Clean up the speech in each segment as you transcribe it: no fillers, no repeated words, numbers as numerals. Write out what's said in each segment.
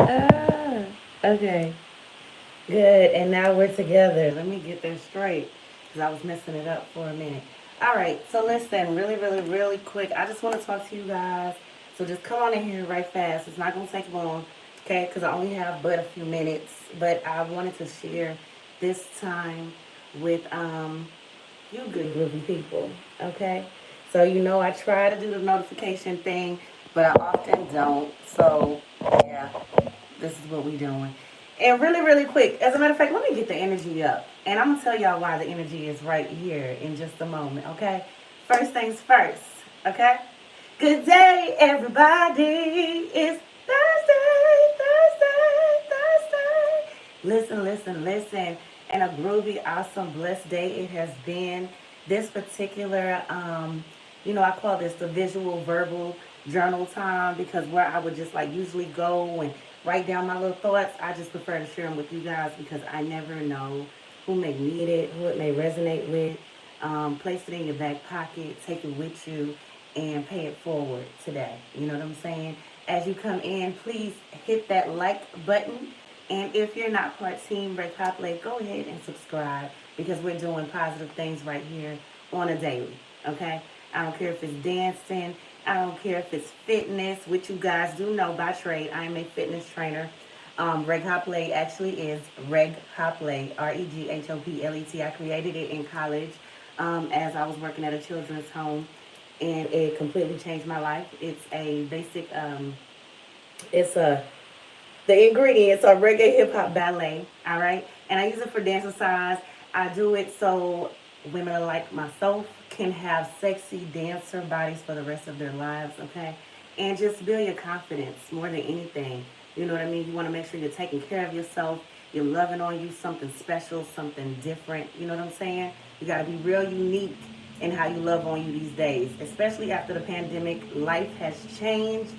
Ah, okay. Good. And now we're together. Let me get this straight because I was messing it up for a minute. All right. So listen, really, really, really quick. I just want to talk to you guys. So just come on in here right fast. It's not going to take long, okay? Because I only have but a few minutes. But I wanted to share this time with you good groovy people, okay? So you know I try to do the notification thing, but I often don't. So yeah, this is what we doing. And really, really quick, as a matter of fact, let me get the energy up. And I'm going to tell y'all why the energy is right here in just a moment, okay? First things first, okay? Good day, everybody. It's Thursday, Thursday, Thursday. Listen, listen, listen. And a groovy, awesome, blessed day it has been. This particular, I call this the visual verbal journal time because where I would just like usually go and write down my little thoughts, I just prefer to share them with you guys because I never know who may need it, who it may resonate with. Place it in your back pocket, take it with you, and pay it forward today. You know what I'm saying? As you come in, please hit that like button. And if you're not part Team Break Hop Lake, go ahead and subscribe because we're doing positive things right here on a daily. Okay? I don't care if it's dancing. I don't care if it's fitness, which you guys do know by trade. I am a fitness trainer. Reg Hopley actually is Reg Hopley, Reghoplet. I created it in college as I was working at a children's home, and it completely changed my life. It's a basic, it's a the ingredients are reggae, hip hop, ballet. All right, and I use it for dance size. I do it so women like myself can have sexy dancer bodies for the rest of their lives. Okay, and just build your confidence more than anything. You know what I mean? You want to make sure you're taking care of yourself. You're loving on you something special, something different. You know what I'm saying? You got to be real unique in how you love on you these days, especially after the pandemic. Life has changed.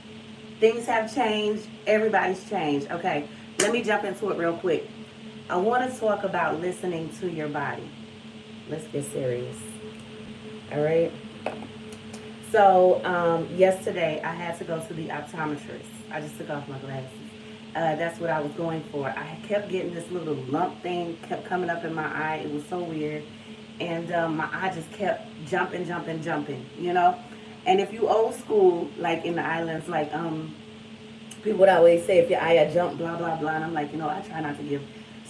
Things have changed. Everybody's changed. Okay, let me jump into it real quick. I want to talk about listening to your body. Let's get serious. All right. So, yesterday I had to go to the optometrist. I just took off my glasses. That's what I was going for. I kept getting this little lump thing, kept coming up in my eye. It was so weird. And my eye just kept jumping, jumping, jumping, you know? And if you old school, like in the islands, like people would always say if your eye jump, blah blah blah. And I'm like, I try not to give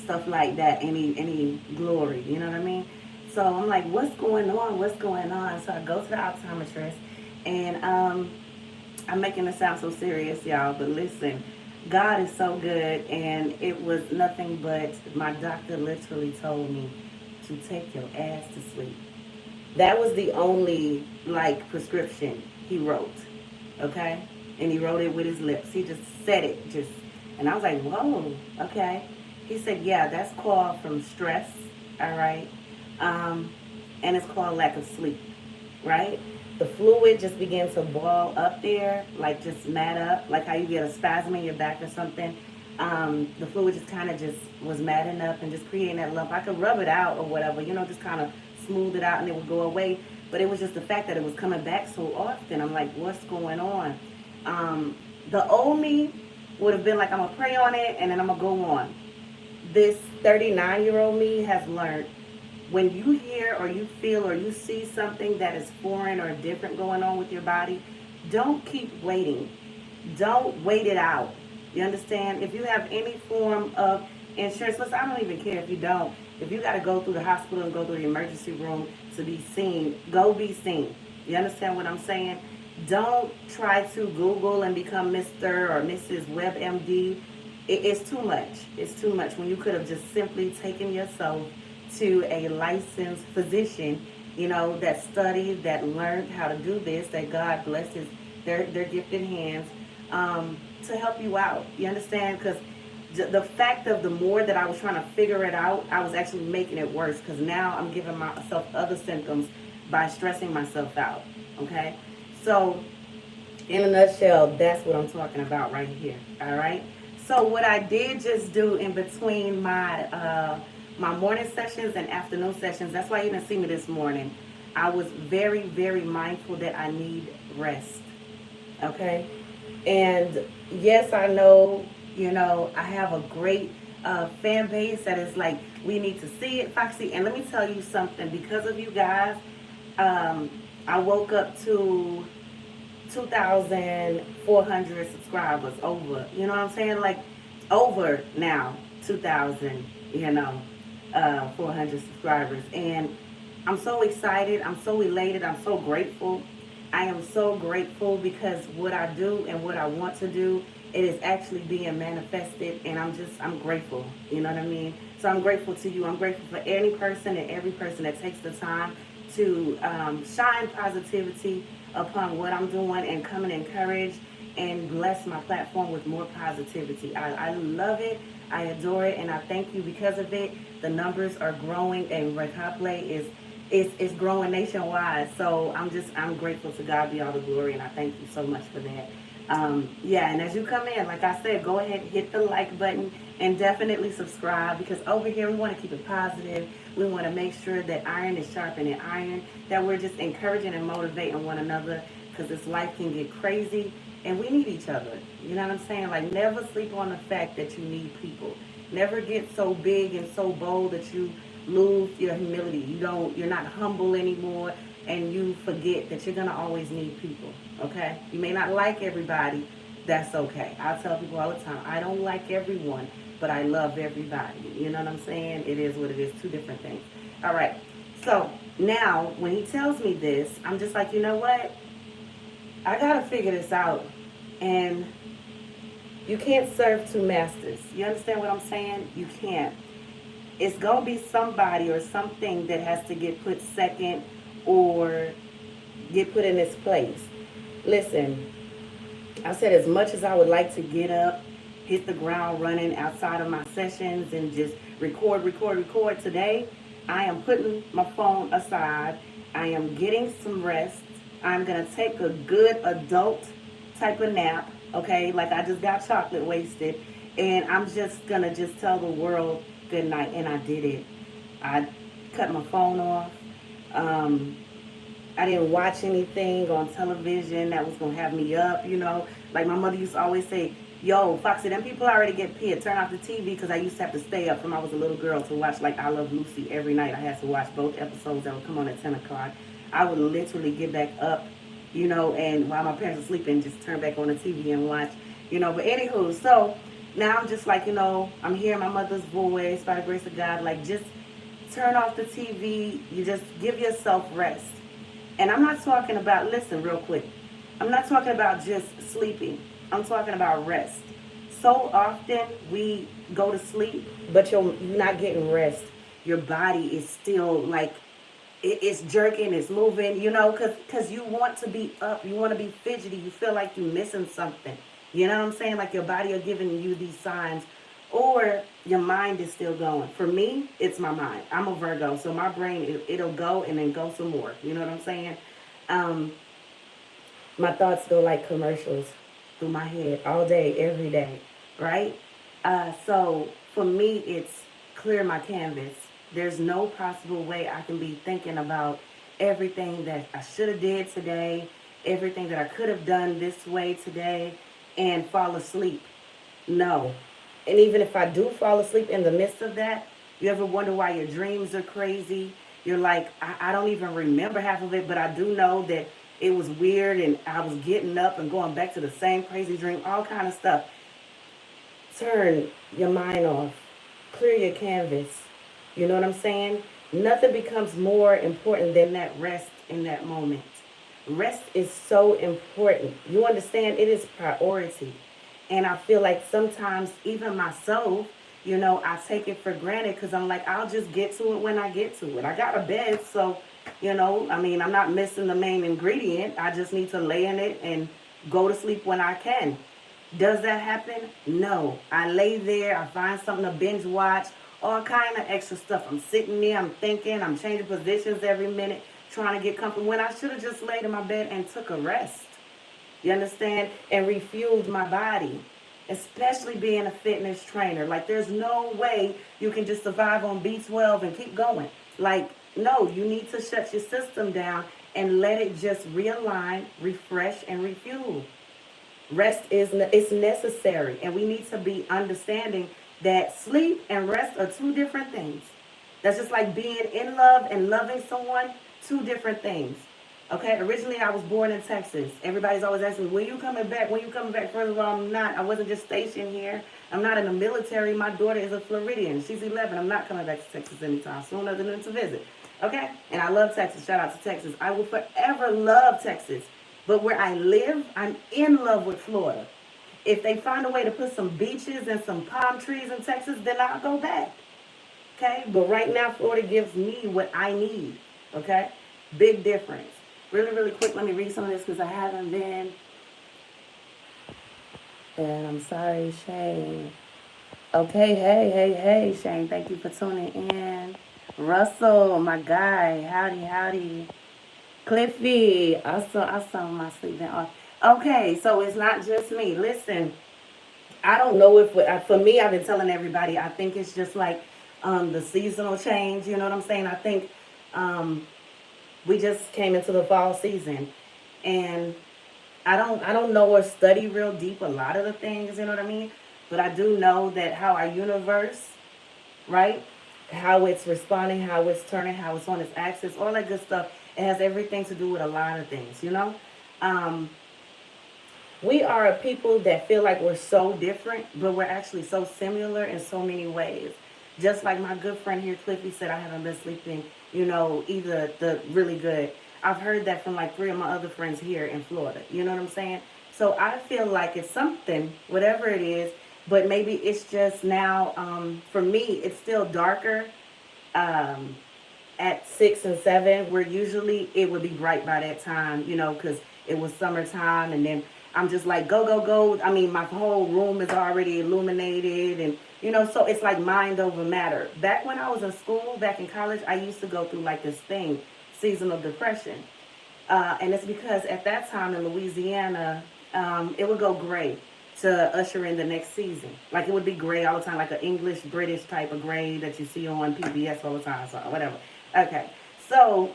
stuff like that any glory. You know what I mean? So I'm like, what's going on? What's going on? So I go to the optometrist, and I'm making it sound so serious, y'all. But listen, God is so good, and it was nothing but my doctor literally told me to take your ass to sleep. That was the only like prescription he wrote. Okay? And he wrote it with his lips. He just said it just and I was like, whoa, okay. He said, yeah, that's called from stress, all right? And it's called lack of sleep, right? The fluid just began to ball up there, like just mat up, like how you get a spasm in your back or something. The fluid just kind of just was matting up and just creating that lump. I could rub it out or whatever, just kind of smooth it out and it would go away. But it was just the fact that it was coming back so often. I'm like, what's going on? The old me would have been like, I'm going to pray on it and then I'm going to go on. This 39-year-old me has learned when you hear or you feel or you see something that is foreign or different going on with your body, don't keep waiting. Don't wait it out. You understand? If you have any form of insurance, listen, I don't even care if you don't. If you got to go through the hospital and go through the emergency room to be seen, go be seen. You understand what I'm saying? Don't try to Google and become Mr. or Mrs. WebMD. It's too much. It's too much when you could have just simply taken yourself to a licensed physician, that studied, that learned how to do this, that God blesses their gifted hands to help you out. You understand? Because the fact of the more that I was trying to figure it out, I was actually making it worse because now I'm giving myself other symptoms by stressing myself out. Okay? So, in a nutshell, that's what I'm talking about right here. All right? So, what I did just do in between my morning sessions and afternoon sessions, that's why you didn't see me this morning. I was very, very mindful that I need rest. Okay? And yes, I know, You know, I have a great fan base that is like, we need to see it, Foxy. And let me tell you something, because of you guys, um, I woke up to 2,400 subscribers over. You know what I'm saying? Like, over now, 2,000, 400 subscribers. And I'm so excited. I'm so elated. I'm so grateful. I am so grateful because what I do and what I want to do, it is actually being manifested. And I'm grateful. You know what I mean? So I'm grateful to you. I'm grateful for any person and every person that takes the time to shine positivity upon what I'm doing and come and encourage and bless my platform with more positivity. I love it. I adore it, and I thank you because of it. The numbers are growing, and Recaplay is growing nationwide. So I'm grateful. To God be all the glory, and I thank you so much for that. Yeah, and as you come in, like I said, go ahead, hit the like button, and definitely subscribe, because over here we want to keep it positive. We want to make sure that iron is sharpening iron, that we're just encouraging and motivating one another, because this life can get crazy and we need each other. You know what I'm saying? Like, never sleep on the fact that you need people. Never get so big and so bold that you lose your humility. You're not humble anymore, and you forget that you're going to always need people. Okay? You may not like everybody. That's okay. I tell people all the time, I don't like everyone, but I love everybody. You know what I'm saying? It is what it is. Two different things. All right. So now when he tells me this, I'm just like, you know what? I got to figure this out. And you can't serve two masters. You understand what I'm saying? You can't. It's going to be somebody or something that has to get put second or get put in its place. Listen, I said, as much as I would like to get up, hit the ground running outside of my sessions and just record today, I am putting my phone aside. I am getting some rest. I'm going to take a good adult type of nap, okay? Like, I just got chocolate wasted. And I'm just going to just tell the world good night. And I did it. I cut my phone off. I didn't watch anything on television that was going to have me up, you know. Like my mother used to always say, yo, Foxy, them people already get paid. Turn off the TV, because I used to have to stay up from I was a little girl to watch, like, I Love Lucy every night. I had to watch both episodes that would come on at 10 o'clock. I would literally get back up, you know, and while my parents were sleeping, just turn back on the TV and watch, you know. But anywho, so now I'm just like, you know, I'm hearing my mother's voice by the grace of God. Like, just turn off the TV. You just give yourself rest. And I'm not talking about, listen real quick, I'm not talking about just sleeping. I'm talking about rest. So often we go to sleep, but you're not getting rest. Your body is still like, it's jerking, it's moving, you know, because you want to be up. You want to be fidgety. You feel like you're missing something. You know what I'm saying? Like your body are giving you these signs. Or your mind is still going. For me, it's my mind. I'm a Virgo, so my brain, it'll go and then go some more. You know what I'm saying? Um, my thoughts go like commercials through my head all day, every day, right? So for me, it's clear my canvas. There's no possible way I can be thinking about everything that I should have did today, everything that I could have done this way today, and fall asleep. No. And even if I do fall asleep in the midst of that, you ever wonder why your dreams are crazy? You're like, I don't even remember half of it, but I do know that it was weird and I was getting up and going back to the same crazy dream, all kind of stuff. Turn your mind off. Clear your canvas. You know what I'm saying? Nothing becomes more important than that rest in that moment. Rest is so important. You understand? It is priority. And I feel like sometimes, even myself, you know, I take it for granted because I'm like, I'll just get to it when I get to it. I got a bed, so, you know, I mean, I'm not missing the main ingredient. I just need to lay in it and go to sleep when I can. Does that happen? No. I lay there, I find something to binge watch, all kind of extra stuff. I'm sitting there, I'm thinking, I'm changing positions every minute, trying to get comfortable when I should have just laid in my bed and took a rest. You understand? And refueled my body. Especially being a fitness trainer. Like, there's no way you can just survive on B12 and keep going. Like, no, you need to shut your system down and let it just realign, refresh, and refuel. Rest is necessary, and we need to be understanding that sleep and rest are two different things. That's just like being in love and loving someone, two different things. Okay, originally I was born in Texas. Everybody's always asking me, when you coming back? When you coming back? First of all, I'm not. I wasn't just stationed here. I'm not in the military. My daughter is a Floridian. She's 11. I'm not coming back to Texas anytime soon other than to visit. Okay, and I love Texas. Shout out to Texas. I will forever love Texas. But where I live, I'm in love with Florida. If they find a way to put some beaches and some palm trees in Texas, then I'll go back. Okay, but right now, Florida gives me what I need. Okay, big difference. Really, really quick, let me read some of this because I haven't been. And I'm sorry, Shane. Okay, hey, Shane. Thank you for tuning in. Russell, my guy. Howdy, howdy. Cliffy, I saw my sleeping off. Okay, so it's not just me. Listen, I don't know if for me, I've been telling everybody. I think it's just like the seasonal change. You know what I'm saying? I think um, we just came into the fall season, and I don't know or study real deep a lot of the things. You know what I mean? But I do know that how our universe, right? How it's responding, how it's turning, how it's on its axis, all that good stuff. It has everything to do with a lot of things, you know? Um, we are a people that feel like we're so different, but we're actually so similar in so many ways. Just like my good friend here, Cliffy, said, I haven't been sleeping, either the really good. I've heard that from like three of my other friends here in Florida. You know what I'm saying? So I feel like it's something, whatever it is, but maybe it's just now, for me, it's still darker um, at 6 and 7, where usually it would be bright by that time, because it was summertime, and then I'm just like go go go. I mean, my whole room is already illuminated, and so it's like mind over matter. Back when I was in school, back in college, I used to go through like this thing, seasonal depression, and it's because at that time in Louisiana, it would go gray to usher in the next season. Like it would be gray all the time, like an English British type of gray that you see on PBS all the time, so whatever. Okay, so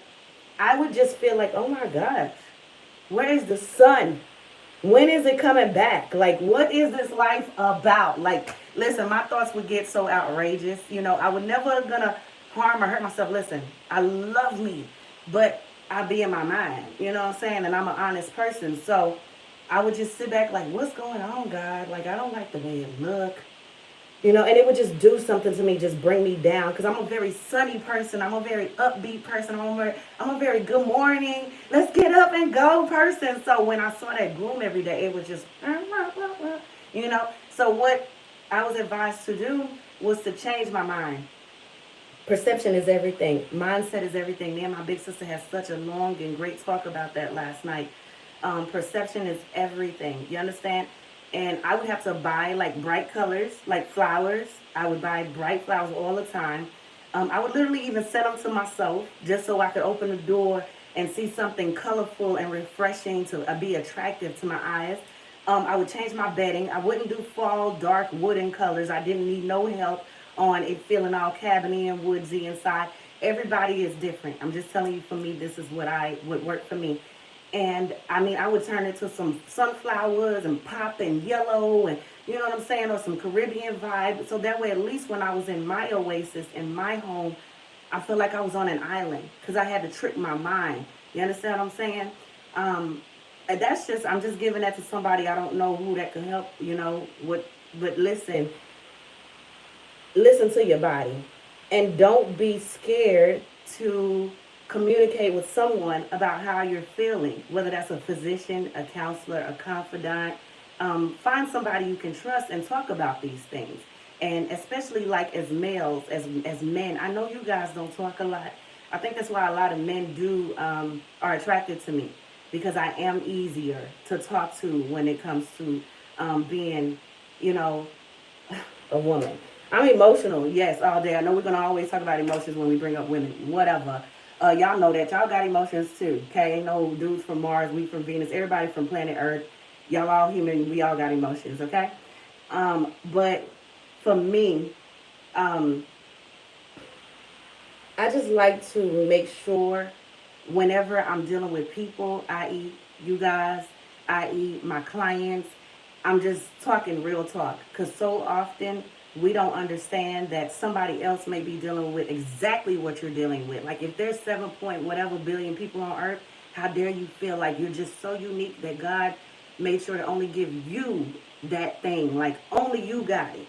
I would just feel like, oh my gosh, where is the sun? When is it coming back? Like, what is this life about? Like, listen, my thoughts would get so outrageous. I would never gonna harm or hurt myself. Listen, I love me, but I be in my mind. You know what I'm saying? And I'm an honest person, so I would just sit back like, what's going on, God? Like, I don't like the way it look. And it would just do something to me, just bring me down. Because I'm a very sunny person. I'm a very upbeat person. I'm a very good morning. Let's get up and go person. So when I saw that gloom every day, it was just, you know. So what I was advised to do was to change my mind. Perception is everything. Mindset is everything. Me and my big sister had such a long and great talk about that last night. Perception is everything. You understand? And I would have to buy like bright colors, like flowers. I would buy bright flowers all the time. I would literally even set them to myself just so I could open the door and see something colorful and refreshing to be attractive to my eyes. I would change my bedding. I wouldn't do fall dark wooden colors. I didn't need no help on it feeling all cabiny and woodsy inside. Everybody is different. I'm just telling you, for me, this is what I would work for me. And I mean, I would turn it to some sunflowers and pop and yellow, and you know what I'm saying, or some Caribbean vibe. So that way, at least when I was in my oasis, in my home, I feel like I was on an island because I had to trick my mind. You understand what I'm saying? And that's just, I'm just giving that to somebody. I don't know who that can help, but listen to your body, and don't be scared to communicate with someone about how you're feeling, whether that's a physician, a counselor, a confidant. Find somebody you can trust and talk about these things. And especially like as males, as men, I know you guys don't talk a lot. I think that's why a lot of men do are attracted to me, because I am easier to talk to when it comes to being, you know, a woman. I'm emotional, yes, all day. I know we're gonna always talk about emotions when we bring up women, whatever. Y'all know that y'all got emotions too. Okay, ain't no dudes from Mars, we from Venus, everybody from planet Earth. Y'all all human. We all got emotions. Okay, but for me, um, I just like to make sure whenever I'm dealing with people, i.e., you guys, i.e., my clients. I'm just talking real talk because so often we don't understand that somebody else may be dealing with exactly what you're dealing with. Like if there's 7 point whatever billion people on earth, how dare you feel like you're just so unique that God made sure to only give you that thing. Like only you got it.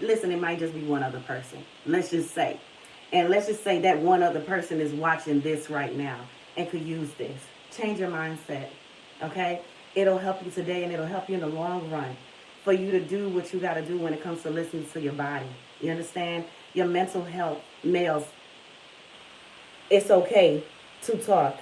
Listen, it might just be one other person. Let's just say. And let's just say that one other person is watching this right now and could use this. Change your mindset. Okay? It'll help you today and it'll help you in the long run for you to do what you got to do when it comes to listening to your body. You understand? Your mental health, males, it's okay to talk.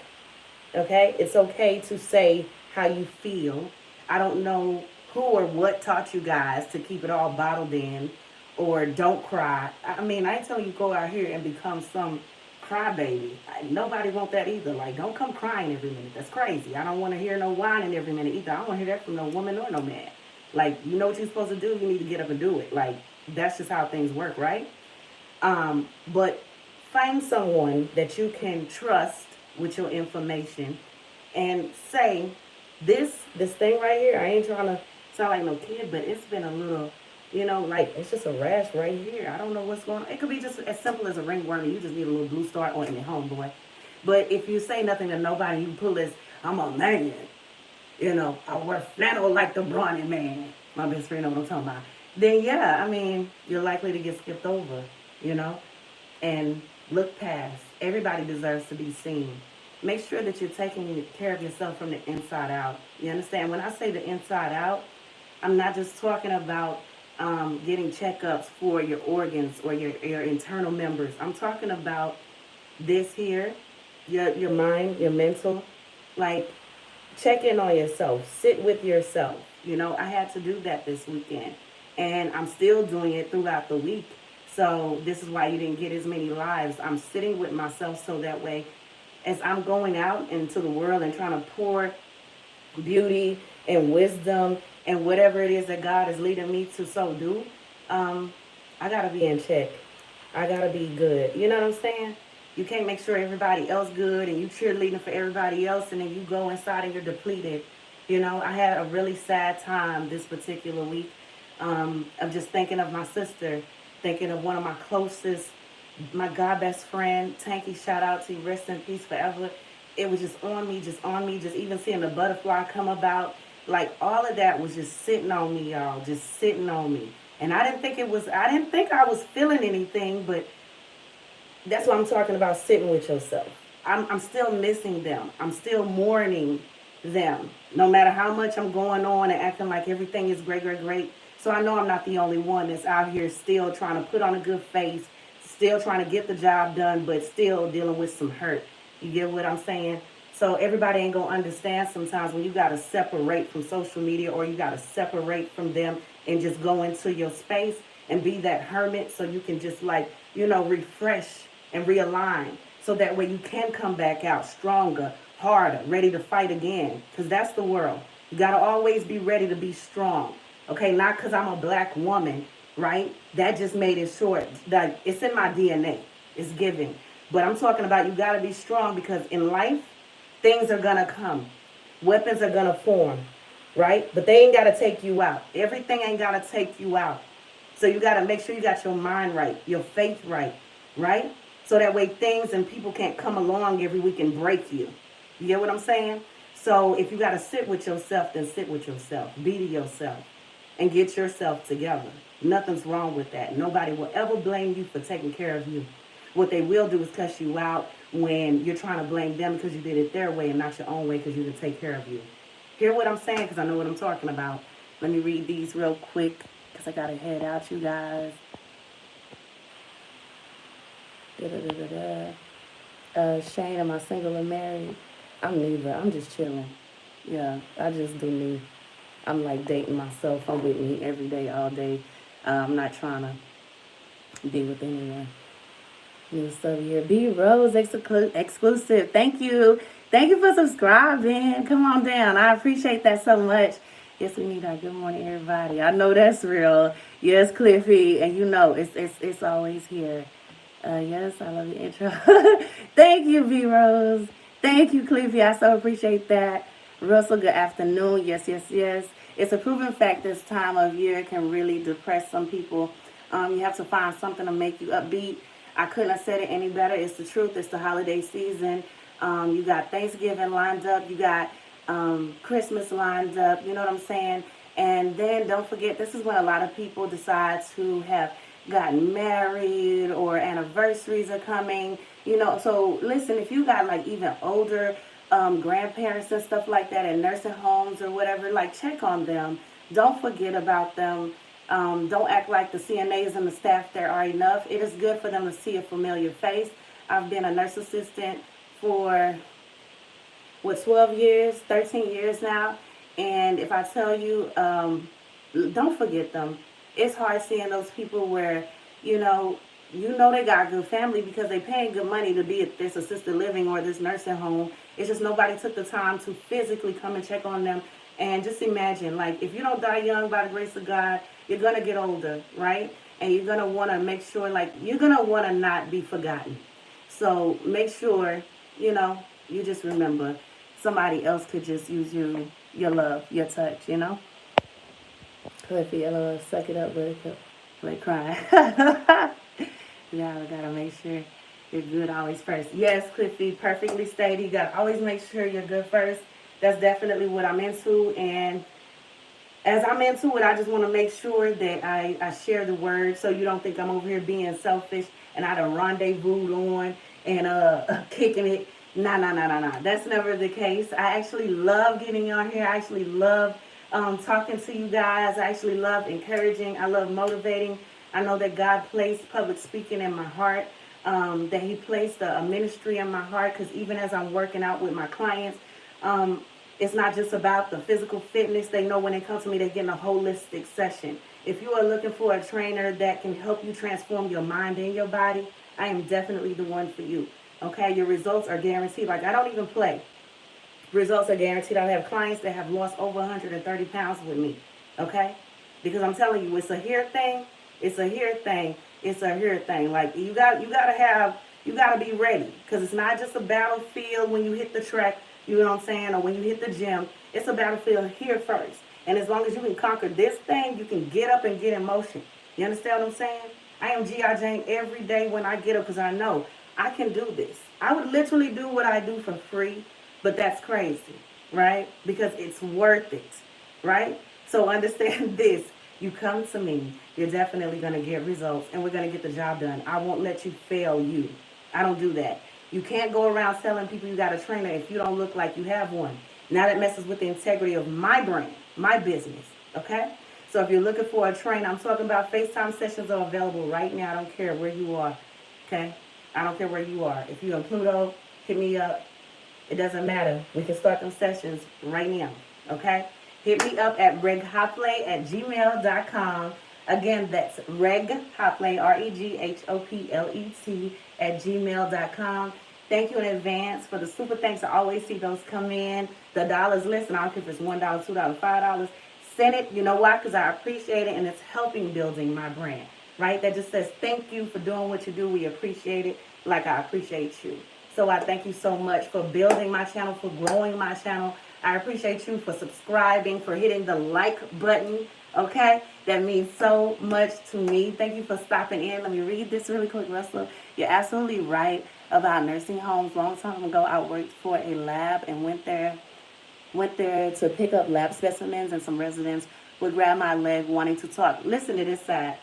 Okay? It's okay to say how you feel. I don't know who or what taught you guys to keep it all bottled in or don't cry. I mean, I ain't telling you go out here and become some crybaby. Nobody want that either. Like, don't come crying every minute. That's crazy. I don't want to hear no whining every minute either. I don't want to hear that from no woman or no man. Like, you know what you're supposed to do? You need to get up and do it. Like, that's just how things work, right? But find someone that you can trust with your information and say, this thing right here, I ain't trying to sound like no kid, but it's been a little, like it's just a rash right here. I don't know what's going on. It could be just as simple as a ringworm and you just need a little Blue Star ointment, homeboy. But if you say nothing to nobody, you pull this, I'm a man. I wear flannel like the brawny man. My best friend know what I'm talking about. Then yeah, I mean, you're likely to get skipped over, you know? And look past. Everybody deserves to be seen. Make sure that you're taking care of yourself from the inside out. You understand? When I say the inside out, I'm not just talking about getting checkups for your organs or your internal members. I'm talking about this here, your mind, your mental. Like, check in on yourself. Sit with yourself. I had to do that this weekend. And I'm still doing it throughout the week. So this is why you didn't get as many lives. I'm sitting with myself so that way as I'm going out into the world and trying to pour beauty and wisdom and whatever it is that God is leading me to so do, I got to be in check. I got to be good. You know what I'm saying? You can't make sure everybody else good and you cheerleading for everybody else and then you go inside and you're depleted. I had a really sad time this particular week of just thinking of my sister, thinking of one of my closest, my God best friend, Tanky, shout out to you, rest in peace forever. It was just on me, just even seeing the butterfly come about. Like all of that was just sitting on me, y'all, just sitting on me. And I didn't think I was feeling anything, but that's what I'm talking about, sitting with yourself. I'm still missing them. I'm still mourning them. No matter how much I'm going on and acting like everything is great, great, great. So I know I'm not the only one that's out here still trying to put on a good face, still trying to get the job done, but still dealing with some hurt. You get what I'm saying? So everybody ain't going to understand sometimes when you got to separate from social media or you got to separate from them and just go into your space and be that hermit so you can just refresh and realign. So that way you can come back out stronger, harder, ready to fight again. Because that's the world. You got to always be ready to be strong. Okay, not because I'm a black woman, right? That just made it short. That it's in my DNA. It's given. But I'm talking about you got to be strong because in life, things are going to come. Weapons are going to form, right? But they ain't got to take you out. Everything ain't got to take you out. So you got to make sure you got your mind right, your faith right, right? So that way things and people can't come along every week and break you. You get what I'm saying? So if you got to sit with yourself, then sit with yourself. Be to yourself. And get yourself together. Nothing's wrong with that. Nobody will ever blame you for taking care of you. What they will do is cuss you out when you're trying to blame them because you did it their way and not your own way because you didn't take care of you. Hear what I'm saying because I know what I'm talking about. Let me read these real quick because I got to head out, you guys. Shane, am I single or married? I'm neither. I'm just chilling. Yeah, I just do me. I'm like dating myself. I'm with me every day, all day. I'm not trying to be with anyone. New stuff here. B Rose exclusive. Thank you. Thank you for subscribing. Come on down. I appreciate that so much. Yes, we need our good morning, everybody. I know that's real. Yes, Cliffy. And it's always here. Yes, I love your intro. Thank you, B Rose. Thank you, Cliffy. I so appreciate that. Russell, good afternoon. Yes, yes, yes. It's a proven fact this time of year can really depress some people. You have to find something to make you upbeat. I couldn't have said it any better. It's the truth. It's the holiday season. You got Thanksgiving lined up. You got Christmas lined up. You know what I'm saying? And then don't forget, this is when a lot of people decide to have gotten married or anniversaries are coming. You know, so listen, if you got like even older grandparents and stuff like that in nursing homes or whatever, like check on them. Don't forget about them. Don't act like the CNAs and the staff there are enough. It is good for them to see a familiar face. I've been a nurse assistant for, 12 years, 13 years now. And if I tell you, don't forget them. It's hard seeing those people where, you know, they got a good family because they paying good money to be at this assisted living or this nursing home. It's just nobody took the time to physically come and check on them. And just imagine, like, if you don't die young by the grace of God, you're going to get older, right? And you're going to want to make sure, like, you're going to want to not be forgotten. So make sure, you just remember somebody else could just use your love, your touch, Cliffy, suck it up, buttercup. Like crying. Yeah, I gotta make sure you're good always first. Yes, Cliffy, perfectly stated. You gotta always make sure you're good first. That's definitely what I'm into. And as I'm into it, I just want to make sure that I share the word so you don't think I'm over here being selfish and I done rendezvoused on and kicking it. Nah. That's never the case. I actually love getting on here. I actually love talking to you guys. I actually love encouraging. I love motivating. I know that God placed public speaking in my heart, that he placed a ministry in my heart, because even as I'm working out with my clients, it's not just about the physical fitness. They know when they come to me, they're getting a holistic session. If you are looking for a trainer that can help you transform your mind and your body, I am definitely the one for you. Okay, your results are guaranteed. Like, I don't even play. Results are guaranteed. I have clients that have lost over 130 pounds with me. Okay? Because I'm telling you, it's a here thing. It's a here thing. It's a here thing. Like, you gotta be ready. Because it's not just a battlefield when you hit the track, you know what I'm saying, or when you hit the gym. It's a battlefield here first. And as long as you can conquer this thing, you can get up and get in motion. You understand what I'm saying? I am G.I. Jane every day when I get up, because I know I can do this. I would literally do what I do for free, but that's crazy, right? Because it's worth it, right? So understand this. You come to me, you're definitely going to get results, and we're going to get the job done. I won't let you fail you. I don't do that. You can't go around telling people you got a trainer if you don't look like you have one. Now that messes with the integrity of my brand, my business, okay? So if you're looking for a trainer, I'm talking about FaceTime sessions are available right now. I don't care where you are, okay? I don't care where you are. If you're in Pluto, hit me up. It doesn't matter. We can start them sessions right now, okay? Hit me up at reghopley@gmail.com. Again, that's reghopley, REGHOPLET @gmail.com. Thank you in advance for the super thanks. I always see those come in. The dollars, listen, I don't care if it's $1, $2, $5. Send it. You know why? Because I appreciate it, and it's helping building my brand. Right? That just says, thank you for doing what you do. We appreciate it like I appreciate you. So I thank you so much for building my channel, for growing my channel. I appreciate you for subscribing, for hitting the like button. Okay? That means so much to me. Thank you for stopping in. Let me read this really quick, Russell. You're absolutely right about nursing homes. Long time ago, I worked for a lab and went there to pick up lab specimens, and some residents would grab my leg wanting to talk. Listen to this side.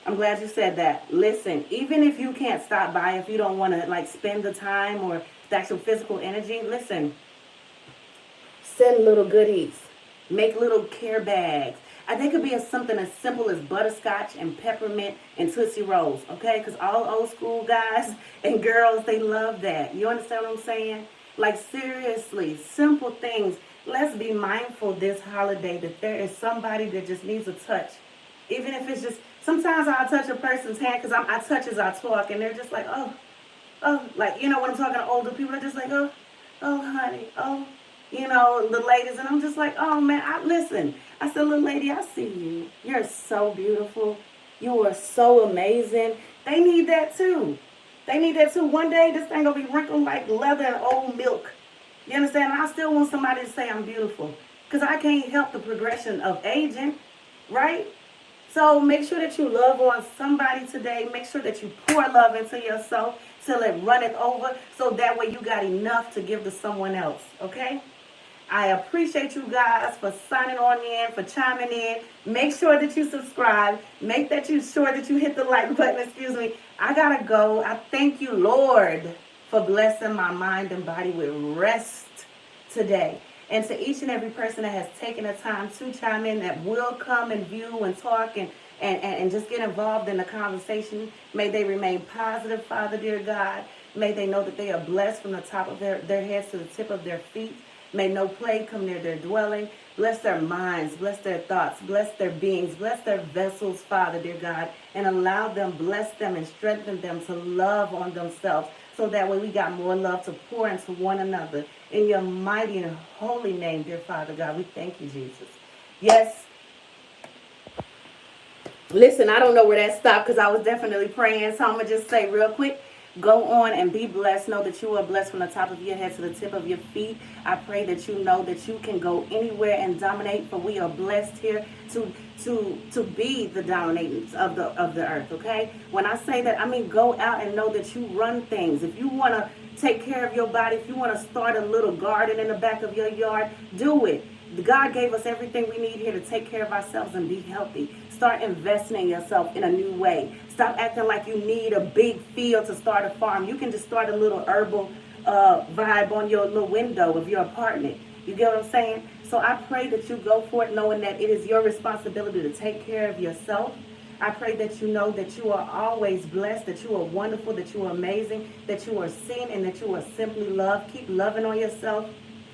I'm glad you said that. Listen, even if you can't stop by, if you don't want to like spend the time or the actual physical energy, listen, send little goodies. Make little care bags. They could be something as simple as butterscotch and peppermint and Tootsie Rolls, okay? Because all old school guys and girls, they love that. You understand what I'm saying? Like, seriously, simple things. Let's be mindful this holiday that there is somebody that just needs a touch. Even if it's just, sometimes I'll touch a person's hand because I touch as I talk, and they're just like, oh, like, when I'm talking to older people, they're just like, oh, honey, oh, the ladies, and I'm just like, oh, man, listen. I said, little lady, I see you. You're so beautiful. You are so amazing. They need that, too. They need that, too. One day, this thing going to be wrinkled like leather and old milk. You understand? I still want somebody to say I'm beautiful. because I can't help the progression of aging, right? So make sure that you love on somebody today. Make sure that you pour love into yourself till it runneth over, so that way you got enough to give to someone else, okay? I appreciate you guys for signing on in, for chiming in. Make sure that you subscribe. Make that you sure that you hit the like button. Excuse me. I gotta go. I thank you, Lord, for blessing my mind and body with rest today. And to each and every person that has taken the time to chime in, that will come and view and talk and just get involved in the conversation, may they remain positive, Father, dear God. May they know that they are blessed from the top of their heads to the tip of their feet. May no plague come near their dwelling. Bless their minds, bless their thoughts, bless their beings, bless their vessels, Father, dear God, and allow them, bless them, and strengthen them to love on themselves, so that way we got more love to pour into one another. In your mighty and holy name, dear Father God, we thank you, Jesus. Yes. Listen, I don't know where that stopped because I was definitely praying. So I'm going to just say real quick, go on and be blessed. Know that you are blessed from the top of your head to the tip of your feet. I pray that you know that you can go anywhere and dominate, for we are blessed here to be the dominators of the earth, okay? When I say that, I mean go out and know that you run things. If you want to take care of your body, if you want to start a little garden in the back of your yard, do it. God gave us everything we need here to take care of ourselves and be healthy. Start investing in yourself in a new way. Stop acting like you need a big field to start a farm. You can just start a little herbal vibe on your little window of your apartment. You get what I'm saying? So I pray that you go for it knowing that it is your responsibility to take care of yourself. I pray that you know that you are always blessed, that you are wonderful, that you are amazing, that you are seen, and that you are simply loved. Keep loving on yourself.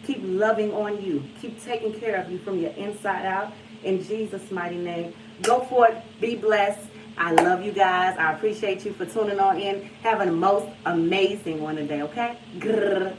Keep loving on you. Keep taking care of you from your inside out. In Jesus' mighty name. Go for it. Be blessed. I love you guys. I appreciate you for tuning on in. Having the most amazing one today, okay? Grrr.